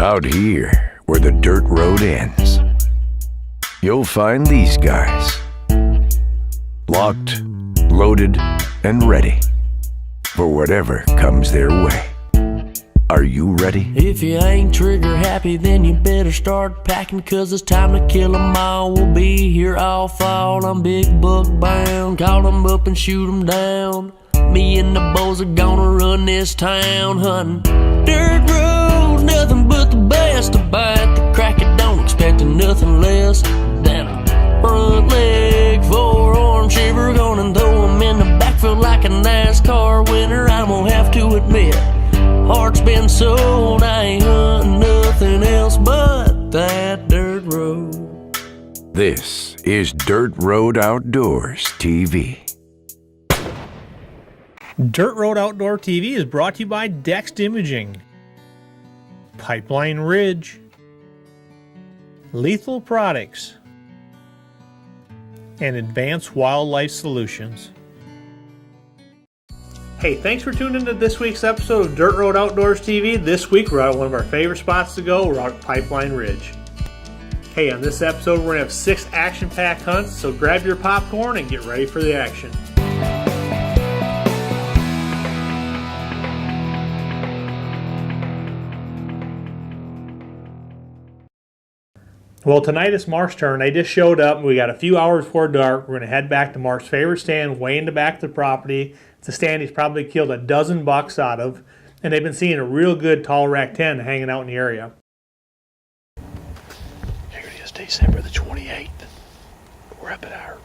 Out here, where the dirt road ends, you'll find these guys. Locked, loaded, and ready for whatever comes their way. Are you ready? If you ain't trigger happy, then you better start packing, 'cause it's time to kill 'em all. We'll be here all fall. I'm big buck bound. Call 'em up and shoot 'em down. Me and the boys are gonna run this town hunting dirt road, nothing but the best. To bite the crack, it don't expect nothing less than a front leg, forearm shiver, gonna throw 'em in the backfield like a NASCAR winner. I'm gonna have to admit, heart's been sold. I ain't hunting nothing else but that dirt road. This is Dirt Road Outdoors TV. Dirt Road Outdoor TV is brought to you by Dext Imaging, Pipeline Ridge, Lethal Products, and Advanced Wildlife Solutions. Hey, thanks for tuning into this week's episode of Dirt Road Outdoors TV. This week we're out at one of our favorite spots to go. We're out at Pipeline Ridge. Hey, on this episode we're going to have 6 action-packed hunts, so grab your popcorn and get ready for the action. Well, tonight it's Mark's turn. They just showed up. We got a few hours before dark. We're going to head back to Mark's favorite stand, way in the back of the property. It's a stand he's probably killed a dozen bucks out of, and they've been seeing a real good tall rack 10 hanging out in the area. Here it is, December the 28th. We're up at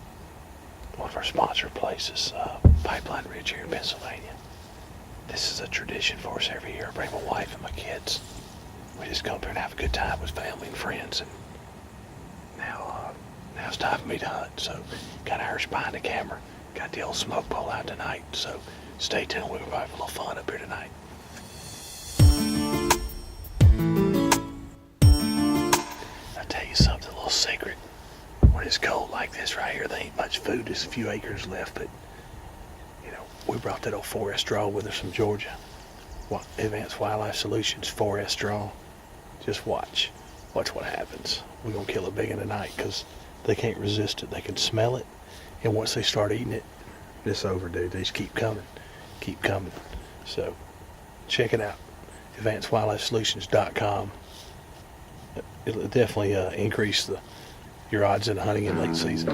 one of our sponsor places, Pipeline Ridge here in Pennsylvania. This is a tradition for us every year. I bring my wife and my kids. We just go up there and have a good time with family and friends. And now it's time for me to hunt. So got Irish behind the camera. Got the old smoke pole out tonight. So stay tuned. We're going to have a little fun up here tonight. I'll tell you something, a little secret. When it's cold like this right here, there ain't much food. There's a few acres left, but you know, we brought that old 4S draw with us from Georgia. Advanced Wildlife Solutions 4S draw. Just watch what happens. We're gonna kill a big one tonight because they can't resist it. They can smell it, and once they start eating it, it's over, dude. They just keep coming. So check it out, advancedwildlifesolutions.com. It'll definitely increase your odds in hunting in late season.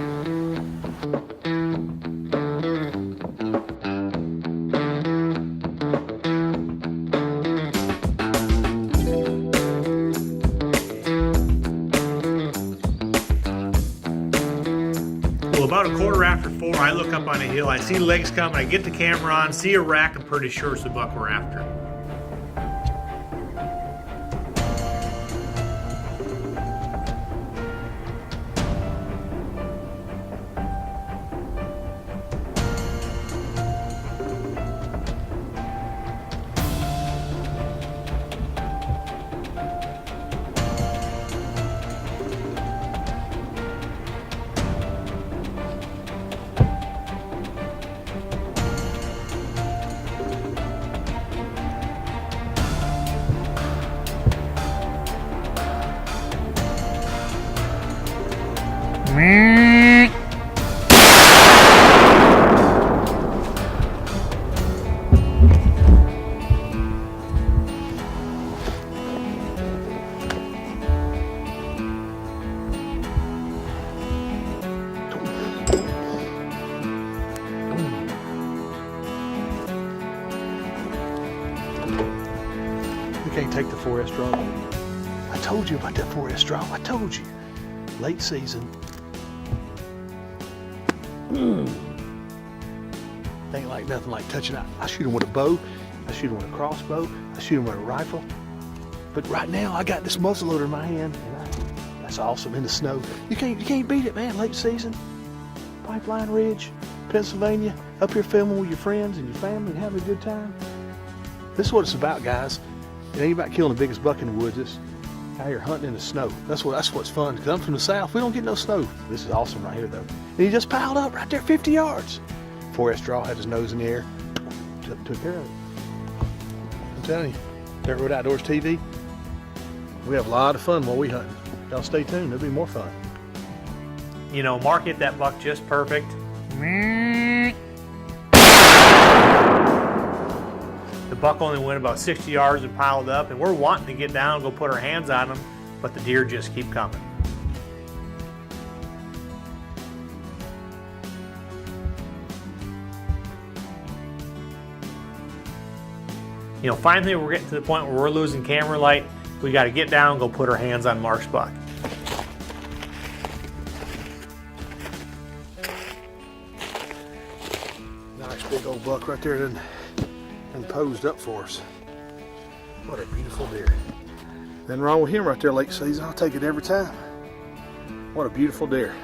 About a quarter after 4, I look up on a hill, I see legs coming, I get the camera on, see a rack, I'm pretty sure it's the buck we're after. Can't take the 4S draw. I told you about that 4S draw. I told you. Late season. Ain't like nothing like touching out. I shoot them with a bow. I shoot them with a crossbow. I shoot them with a rifle. But right now I got this muzzleloader in my hand. And that's awesome in the snow. You can't beat it, man. Late season. Pipeline Ridge, Pennsylvania. Up here filming with your friends and your family and having a good time. This is what it's about, guys. It ain't about killing the biggest buck in the woods. It's out here hunting in the snow. That's what's fun. Because I'm from the south, we don't get no snow. This is awesome right here, though. And he just piled up right there, 50 yards. 4S draw, had his nose in the air, took care of it. I'm telling you, Dirt Road Outdoors TV, We have a lot of fun while we hunt. Y'all stay tuned, there'll be more fun. You know, Mark hit that buck just perfect. The buck only went about 60 yards and piled up, and we're wanting to get down and go put our hands on him, but the deer just keep coming. You know, finally we're getting to the point where we're losing camera light. We got to get down and go put our hands on Mark's buck. Nice big old buck right there and posed up for us. What a beautiful deer. Nothing wrong with him right there late season. I'll take it every time. What a beautiful deer.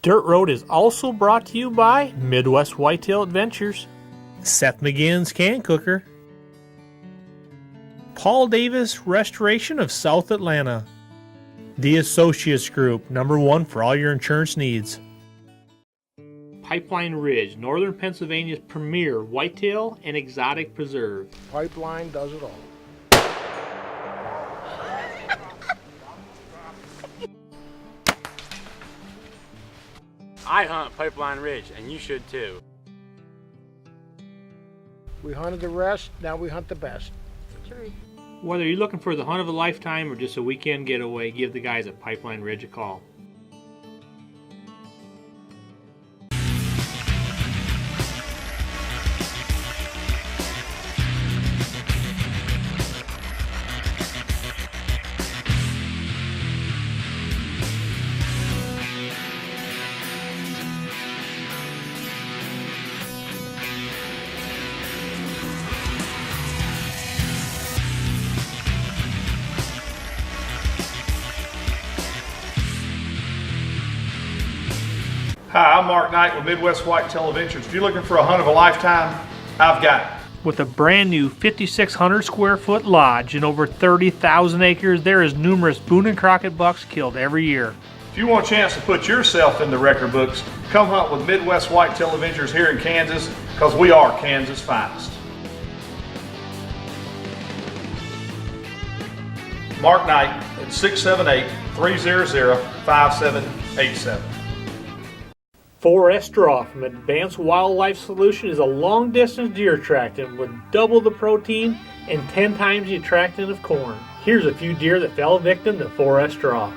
Dirt Road is also brought to you by Midwest Whitetail Adventures, Seth McGinn's Can Cooker, Paul Davis Restoration of South Atlanta, The Associates Group, #1 for all your insurance needs, Pipeline Ridge, Northern Pennsylvania's premier whitetail and exotic preserve. Pipeline does it all. I hunt Pipeline Ridge, and you should too. We hunted the rest, now we hunt the best. Whether you're looking for the hunt of a lifetime or just a weekend getaway, give the guys at Pipeline Ridge a call. Hi, I'm Mark Knight with Midwest Whitetail Adventures. If you're looking for a hunt of a lifetime, I've got it. With a brand new 5,600 square foot lodge and over 30,000 acres, there is numerous Boone and Crockett bucks killed every year. If you want a chance to put yourself in the record books, come hunt with Midwest Whitetail Adventures here in Kansas, because we are Kansas' finest. Mark Knight at 678-300-5787. 4S Draw from Advanced Wildlife Solution is a long-distance deer attractant with double the protein and 10 times the attractant of corn. Here's a few deer that fell victim to 4S Draw.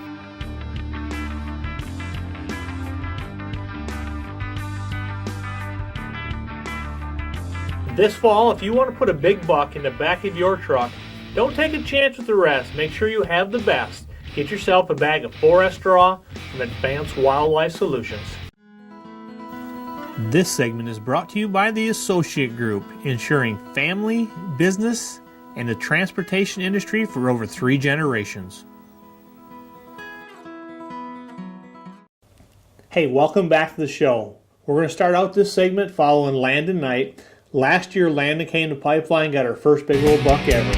This fall, if you want to put a big buck in the back of your truck, don't take a chance with the rest. Make sure you have the best. Get yourself a bag of 4S Draw from Advanced Wildlife Solutions. This segment is brought to you by the Associate Group, ensuring family, business, and the transportation industry for over 3 generations. Hey, welcome back to the show. We're going to start out this segment following Landon Knight. Last year, Landon came to Pipeline and got her first big old buck ever.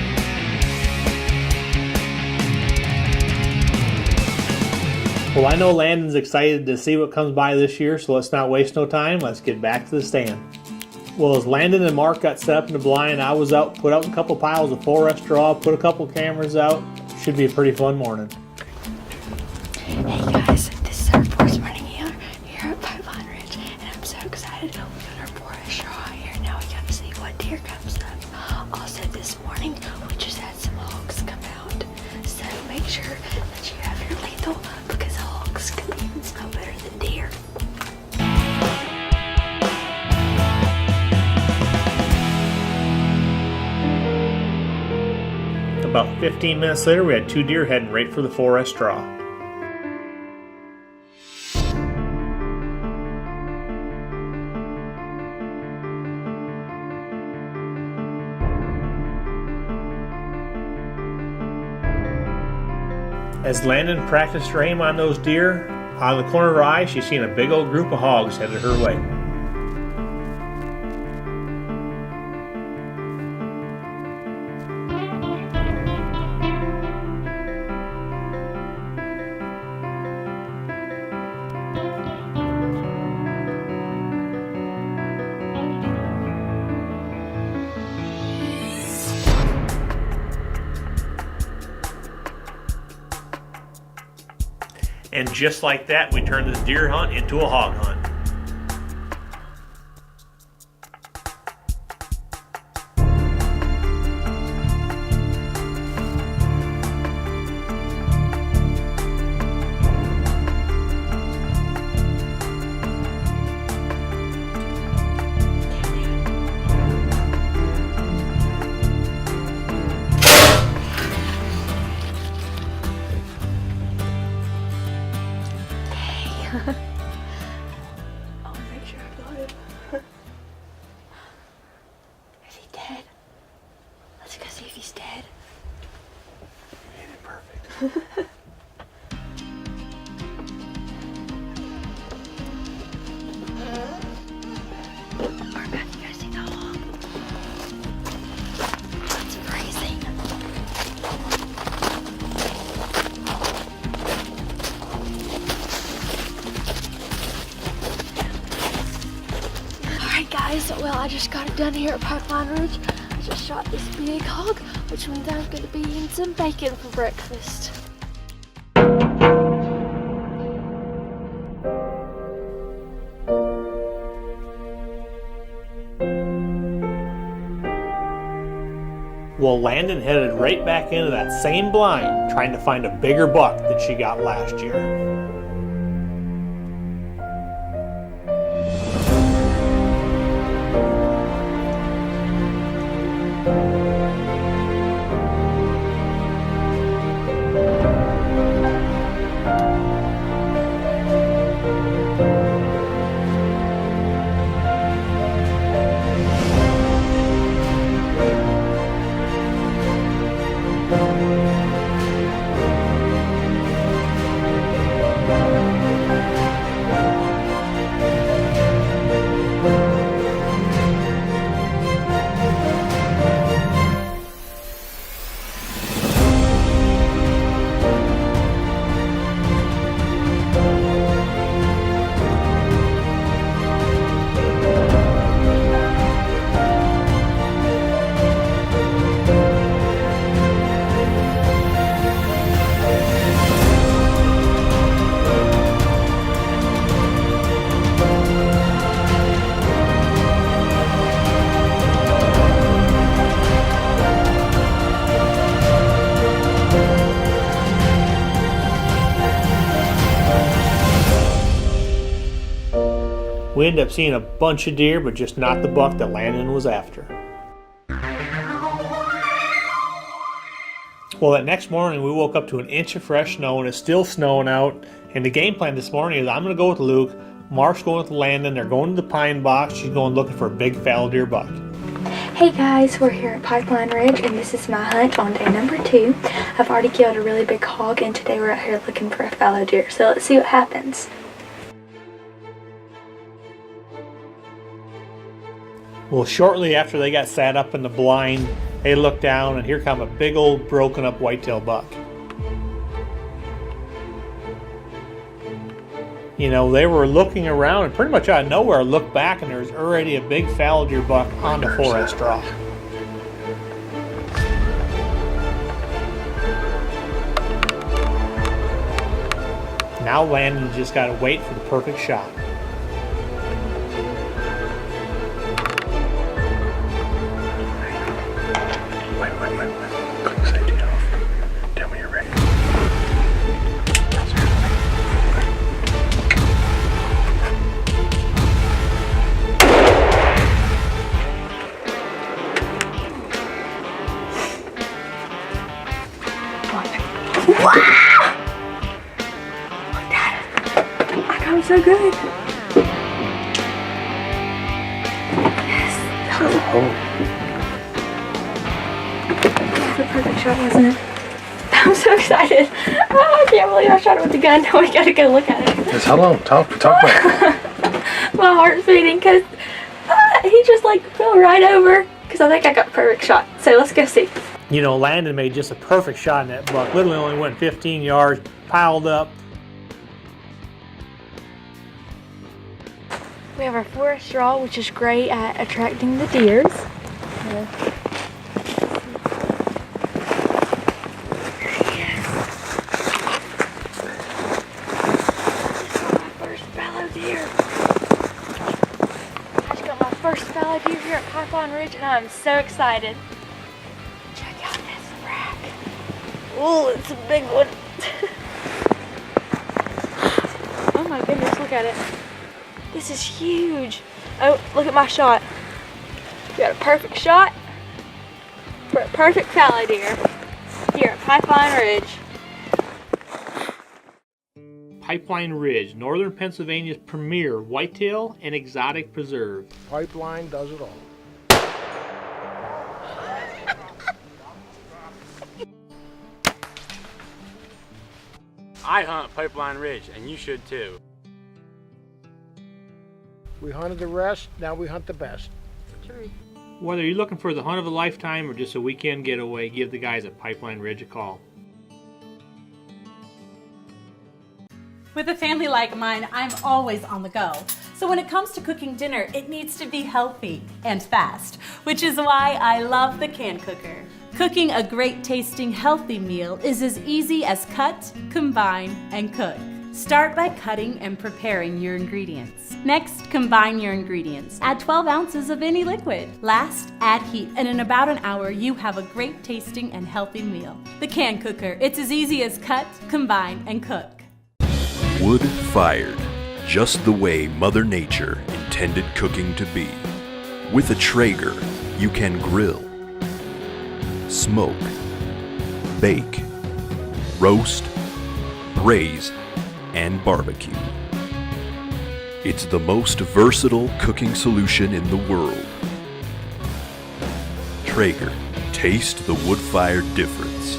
Well, I know Landon's excited to see what comes by this year, so let's not waste no time. Let's get back to the stand. Well, as Landon and Mark got set up in the blind, I was out, put out a couple piles of 4S Draw, put a couple cameras out. Should be a pretty fun morning. Hey guys, this is our first morning here at Pipeline Ridge, and I'm so excited. We got our 4S Draw here. Now we got to see what deer comes up. Also, this morning we just had some hogs come out, so make sure that you have your lethal, because hogs can even smell better than deer. About 15 minutes later, we had 2 deer heading right for the 4S Draw. As Landon practiced her aim on those deer, out of the corner of her eye, she's seen a big old group of hogs headed her way. And just like that, we turned this deer hunt into a hog hunt. I'll make sure I got him. Is he dead? Let's go see if he's dead. You hit it perfect. Or back, you guys see the hog? That's amazing. Alright guys, well I just got it done here at Pipeline Ridge. I just shot this big hog, which means I'm going to be eating some bacon for breakfast. Well, Landon headed right back into that same blind, trying to find a bigger buck than she got last year. We ended up seeing a bunch of deer, but just not the buck that Landon was after. Well, that next morning we woke up to an inch of fresh snow and it's still snowing out. And the game plan this morning is I'm going to go with Luke, Mark's going with Landon, they're going to the pine box, she's going looking for a big fallow deer buck. Hey guys, we're here at Pipeline Ridge and this is my hunt on day number 2. I've already killed a really big hog and today we're out here looking for a fallow deer. So let's see what happens. Well, shortly after they got sat up in the blind, they looked down and here come a big old broken up whitetail buck. You know, they were looking around and pretty much out of nowhere looked back and there was already a big fallow deer buck on the forest draw. Now Landon just got to wait for the perfect shot. Click safety off. Tell me you're ready. Wow! Look at it. I got him so good. Yes. That was the perfect shot, wasn't it? I'm so excited. Oh, I can't believe I shot it with the gun. Now we gotta go look at it. Yes, how long? Talk about it. My heart's beating because he just like fell right over because I think I got a perfect shot. So let's go see. You know, Landon made just a perfect shot in that buck. Literally only went 15 yards, piled up. We have our forest draw, which is great at attracting the deers. first fallow deer here at Pipeline Ridge, and I'm so excited. Check out this rack. Oh, it's a big one. Oh my goodness, look at it. This is huge. Oh, look at my shot. Got a perfect shot for a perfect fallow deer here at Pipeline Ridge. Pipeline Ridge, northern Pennsylvania's premier whitetail and exotic preserve. Pipeline does it all. I hunt Pipeline Ridge, and you should too. We hunted the rest, now we hunt the best. Whether you're looking for the hunt of a lifetime or just a weekend getaway, give the guys at Pipeline Ridge a call. With a family like mine, I'm always on the go. So when it comes to cooking dinner, it needs to be healthy and fast, which is why I love the can cooker. Cooking a great tasting healthy meal is as easy as cut, combine, and cook. Start by cutting and preparing your ingredients. Next, combine your ingredients. Add 12 ounces of any liquid. Last, add heat, and in about an hour, you have a great tasting and healthy meal. The can cooker, it's as easy as cut, combine, and cook. Wood-fired, just the way Mother Nature intended cooking to be. With a Traeger, you can grill, smoke, bake, roast, braise, and barbecue. It's the most versatile cooking solution in the world. Traeger, taste the wood-fired difference.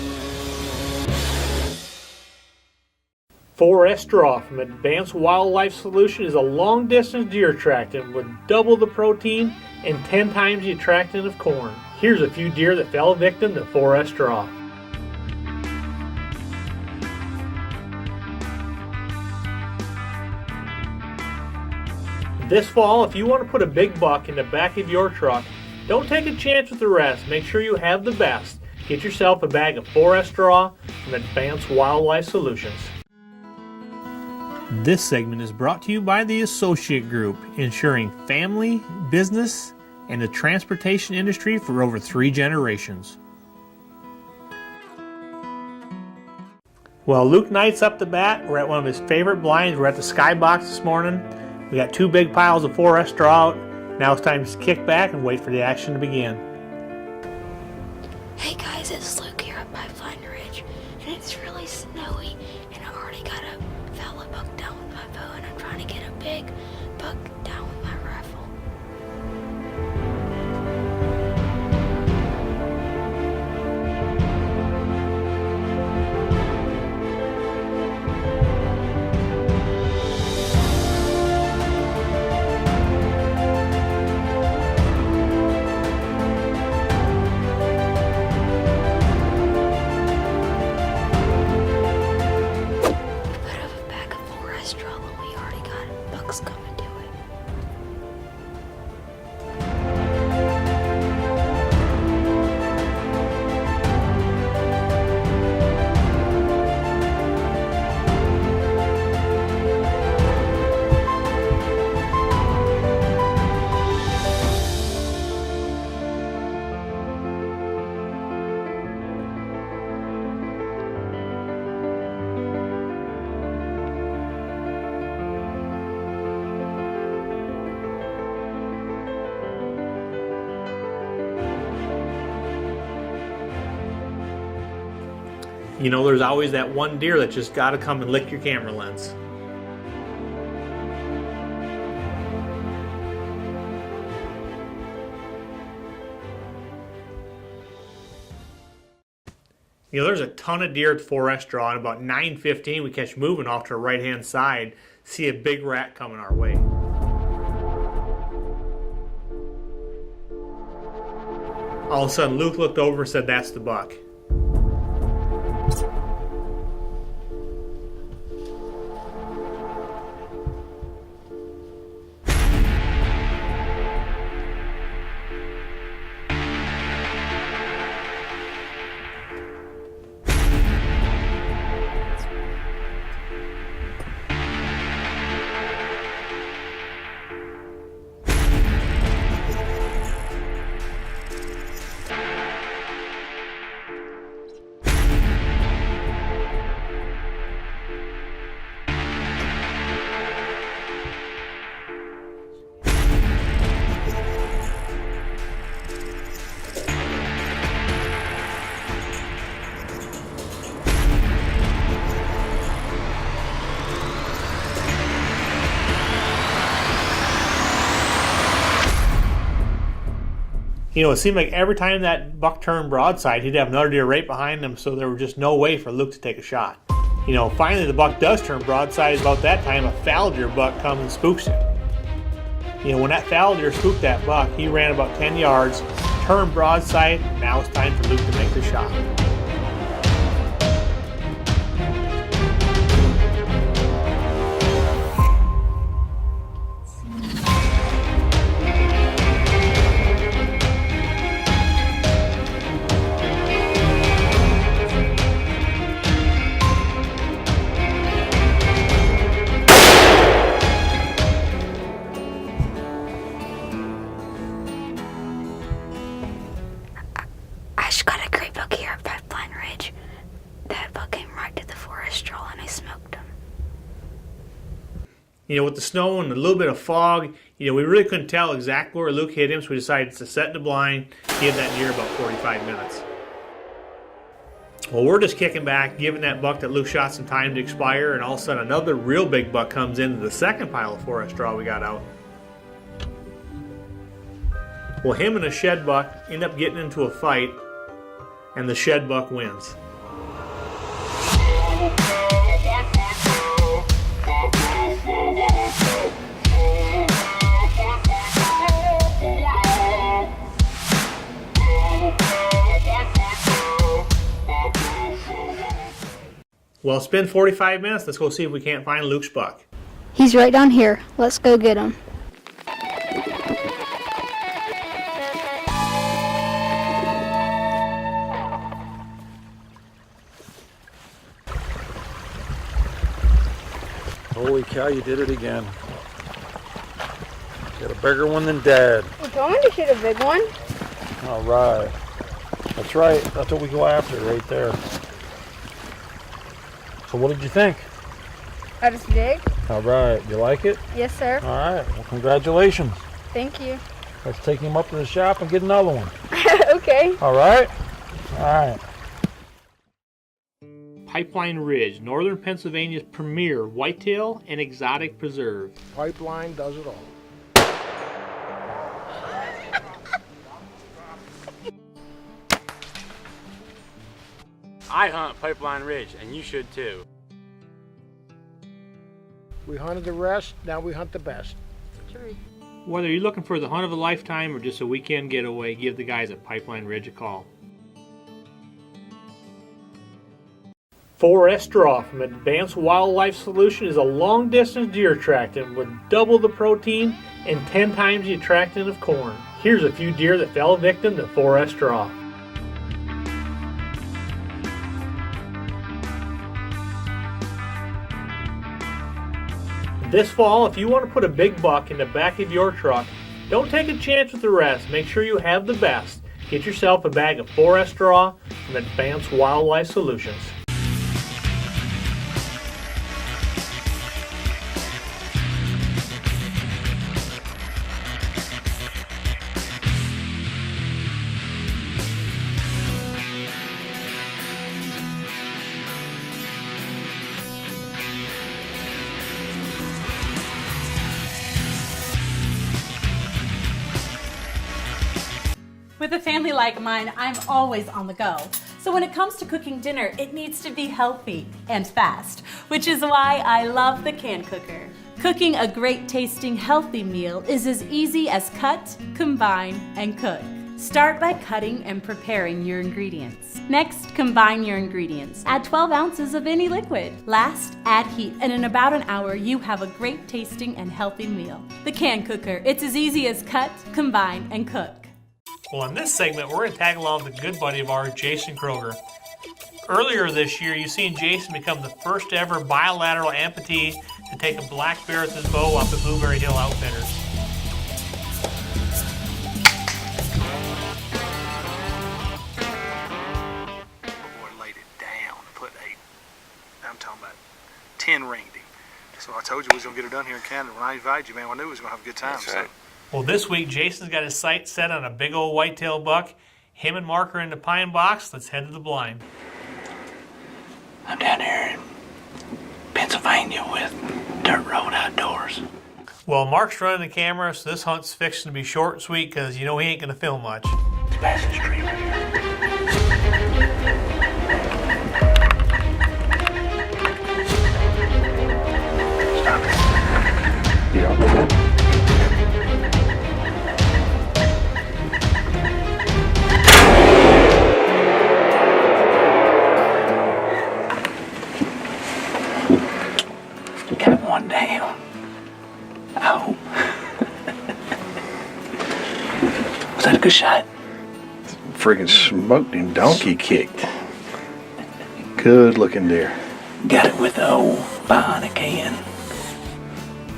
4S Draw from Advanced Wildlife Solution is a long-distance deer attractant with double the protein and 10 times the attractant of corn. Here's a few deer that fell victim to 4S Draw. This fall, if you want to put a big buck in the back of your truck, don't take a chance with the rest. Make sure you have the best. Get yourself a bag of 4S Draw from Advanced Wildlife Solutions. This segment is brought to you by the Associate Group, ensuring family, business, and the transportation industry for over 3 generations. Well, Luke Knight's up the bat. We're at one of his favorite blinds. We're at the Skybox this morning. We got 2 big piles of 4S Draw out. Now it's time to kick back and wait for the action to begin. Hey guys, it's Luke here at Pipeline Ridge, and it's really snowy, and I already got a fallow buck down with my bow, and I'm trying to get a big buck down with my rifle. Coming to it. You know, there's always that one deer that just got to come and lick your camera lens. You know, there's a ton of deer at 4S Draw, and about 9:15 we catch moving off to the right-hand side, see a big rat coming our way. All of a sudden, Luke looked over and said, "That's the buck." You know, it seemed like every time that buck turned broadside, he'd have another deer right behind him, so there was just no way for Luke to take a shot. You know, finally the buck does turn broadside. About that time, a fallow deer buck comes and spooks him. You know, when that fallow deer spooked that buck, he ran about 10 yards, turned broadside. Now it's time for Luke to make the shot. I just got a great buck here at Pipeline Ridge. That buck came right to the forest straw and I smoked him. You know, with the snow and a little bit of fog, you know, we really couldn't tell exactly where Luke hit him, so we decided to set the blind, give that deer about 45 minutes. Well, we're just kicking back, giving that buck that Luke shot some time to expire, and all of a sudden another real big buck comes into the second pile of forest straw we got out. Well, him and a shed buck end up getting into a fight, and the shed buck wins. Well, it's been 45 minutes. Let's go see if we can't find Luke's buck. He's right down here. Let's go get him. Holy cow, you did it again. Got a bigger one than Dad. You told me to shoot a big one. All right. That's right. That's what we go after right there. So what did you think? That is big. All right. You like it? Yes, sir. All right. Well, congratulations. Thank you. Let's take him up to the shop and get another one. Okay. All right? All right. Pipeline Ridge, northern Pennsylvania's premier whitetail and exotic preserve. Pipeline does it all. I hunt Pipeline Ridge, and you should too. We hunted the rest, now we hunt the best. True. Whether you're looking for the hunt of a lifetime or just a weekend getaway, give the guys at Pipeline Ridge a call. 4S Draw from Advanced Wildlife Solution is a long-distance deer attractant with double the protein and 10 times the attractant of corn. Here's a few deer that fell victim to 4S Draw. This fall, if you want to put a big buck in the back of your truck, don't take a chance with the rest. Make sure you have the best. Get yourself a bag of 4S Draw from Advanced Wildlife Solutions. With a family like mine, I'm always on the go. So when it comes to cooking dinner, it needs to be healthy and fast, which is why I love the can cooker. Cooking a great tasting healthy meal is as easy as cut, combine, and cook. Start by cutting and preparing your ingredients. Next, combine your ingredients. Add 12 ounces of any liquid. Last, add heat, and in about an hour, you have a great tasting and healthy meal. The can cooker, it's as easy as cut, combine, and cook. Well, in this segment, we're going to tag along with a good buddy of ours, Jason Kroger. Earlier this year, you've seen Jason become the first ever bilateral amputee to take a black bear with his bow up at Blueberry Hill Outfitters. Boy laid it down, put I'm talking about 10 ringed him. So I told you we was going to get her done here in Canada. When I invited you, man, I knew we was going to have a good time. That's right. Well, this week, Jason's got his sights set on a big old whitetail buck. Him and Mark are in the pine box. Let's head to the blind. I'm down here in Pennsylvania with Dirt Road Outdoors. Well, Mark's running the camera, so this hunt's fixing to be short and sweet because you know he ain't going to film much. Pass this tree right here. Stop it. Get off. Got one down. Oh. Was that a good shot? Freaking smoked him, donkey kicked. Good looking deer. Got it with the old bionic hand.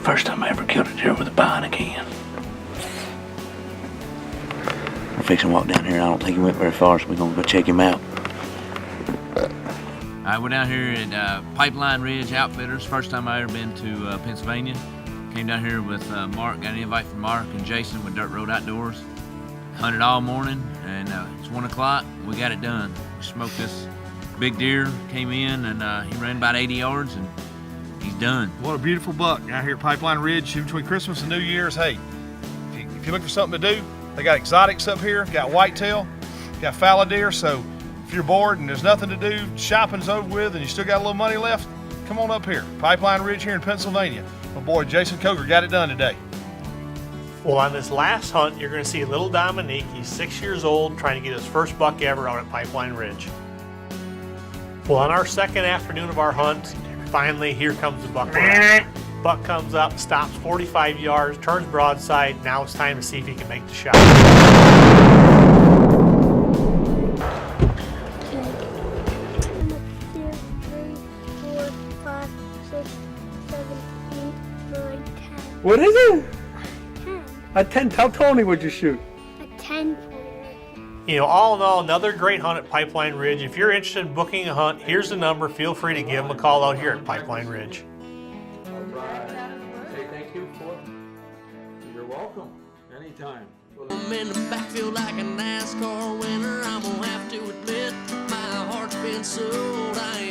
First time I ever killed a deer with a bionic hand. We're fixing to walk down here. I don't think he went very far, so we're gonna go check him out. We're down here at Pipeline Ridge Outfitters. First time I ever been to Pennsylvania. Came down here with Mark, got an invite from Mark and Jason with Dirt Road Outdoors. Hunted all morning, and it's 1 o'clock. We got it done. We smoked this big deer, came in, and he ran about 80 yards, and he's done. What a beautiful buck out here at Pipeline Ridge between Christmas and New Year's. Hey, if you're looking for something to do, they got exotics up here, got whitetail, got fallow deer, so if you're bored and there's nothing to do, shopping's over with, and you still got a little money left, come on up here. Pipeline Ridge here in Pennsylvania. My boy Jason Coger got it done today. Well, on this last hunt, you're going to see little Dominique. He's 6 years old, trying to get his first buck ever out at Pipeline Ridge. Well, on our second afternoon of our hunt, finally, here comes the buck. Buck comes up, stops 45 yards, turns broadside. Now it's time to see if he can make the shot. 2, 3, 4, 5, 6, 7, 8, 9, 10. What is it? 10. A 10. Tell Tony what you shoot. A 10. You know, all in all, another great hunt at Pipeline Ridge. If you're interested in booking a hunt, here's the number. Feel free to give them a call out here at Pipeline Ridge. All right. Say thank you for it. You're welcome. Anytime. I'm in the backfield like a NASCAR winner. I'm gonna have to admit my heart's been sold. I